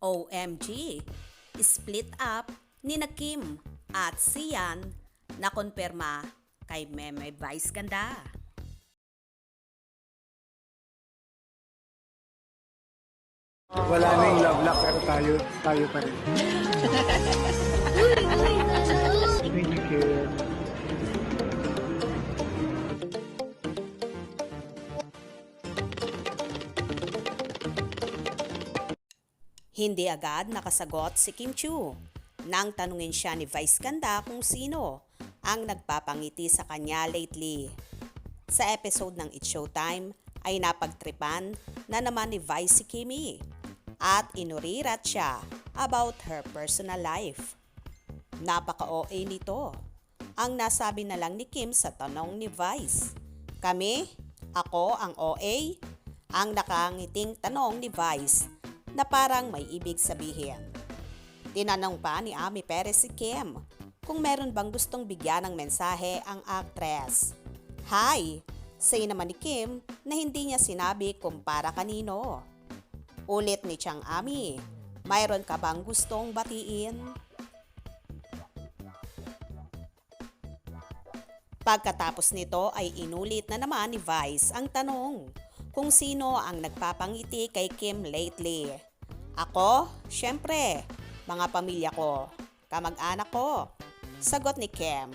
OMG! Split up ni na Kim at Sian na konperma kay Meme Vice Ganda. Wala na yung love lock pero tayo pa rin. Thank you, Kim. Hindi agad nakasagot si Kim Chiu nang tanungin siya ni Vice Ganda kung sino ang nagpapangiti sa kanya lately. Sa episode ng It's Showtime ay napagtripan na naman ni Vice si Kimmy at inurirat siya about her personal life. Napaka-OA nito. Ang nasabi na lang ni Kim sa tanong ni Vice. Kami? Ako ang OA? Ang nakangiting tanong ni Vice na parang may ibig sabihin. Tinanong pa ni Ami Perez si Kim kung meron bang gustong bigyan ng mensahe ang actress. Hi! Say naman ni Kim na hindi niya sinabi kung para kanino. Ulit ni Chang Ami, mayroon ka bang gustong batiin? Pagkatapos nito ay inulit na naman ni Vice ang tanong kung sino ang nagpapangiti kay Kim lately. Ako? Siyempre, mga pamilya ko, kamag-anak ko. Sagot ni Kim.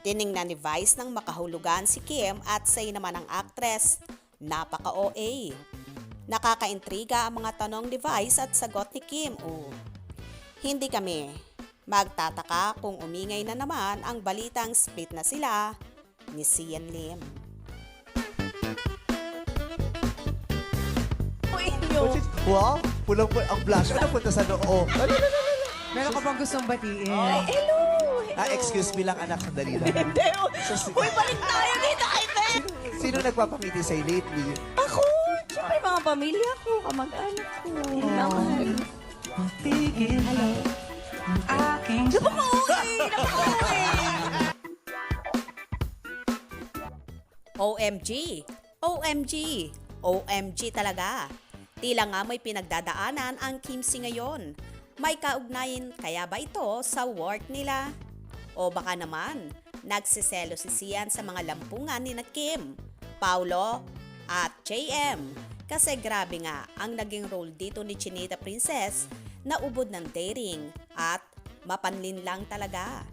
Tiningnan ni Vice ng makahulugan si Kim at say naman ang actress, napaka-OA. Nakakaintriga ang mga tanong ni Vice at sagot ni Kim. Hindi kami. Magtataka kung umingay na naman ang balitang split na sila ni Sian Lim. Wow, pulang po ang blush ko napunta sa noo. Meron ka bang gustong batiin? Hello! Excuse me lang anak, sandali lang. Hindi, uy, balik tayo dito kay Ben! Sino nagpapangiti sa'yo lately? Ako! Siyempre, mga pamilya ko, kamag-anak ko. Hello? Napaka-uwi! OMG! OMG! OMG talaga! Tila nga may pinagdadaanan ang Kim Si ngayon. May kaugnayan kaya ba ito sa work nila? O baka naman, nagsiselo si Sian sa mga lampungan ni na Kim, Paulo at JM. Kasi grabe nga ang naging role dito ni Chinita Princess na ubod ng daring at mapanlin lang talaga.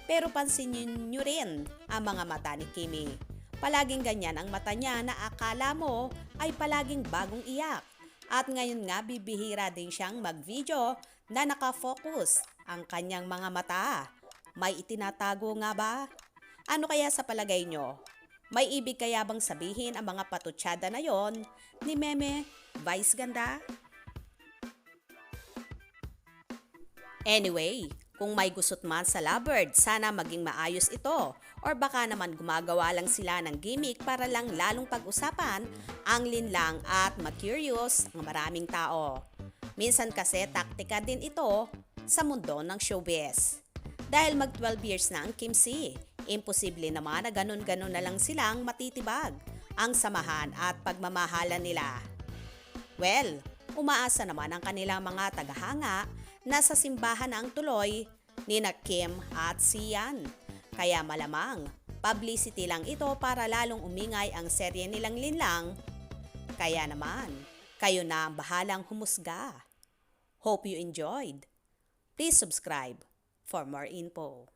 Pero pansinin nyo rin ang mga mata ni Kimmy. Palaging ganyan ang mata niya na akala mo ay palaging bagong iyak. At ngayon nga bibihira din siyang mag-video na nakafocus ang kanyang mga mata. May itinatago nga ba? Ano kaya sa palagay nyo? May ibig kaya bang sabihin ang mga patutsada na yon ni Meme Vice Ganda? Anyway, kung may gusot man sa lovebird, sana maging maayos ito. Or baka naman gumagawa lang sila ng gimmick para lang lalong pag-usapan ang linlang at ma-curious ang maraming tao. Minsan kasi taktika din ito sa mundo ng showbiz. Dahil mag 12 years na ang Kim Si, imposible naman na ganun-ganun na lang silang matitibag ang samahan at pagmamahalan nila. Well, umaasa naman ang kanilang mga tagahanga na sa simbahan na ang tuloy ni na Kim at Sian. Kaya malamang, publicity lang ito para lalong umingay ang serye nilang linlang. Kaya naman, kayo na ang bahalang humusga. Hope you enjoyed. Please subscribe for more info.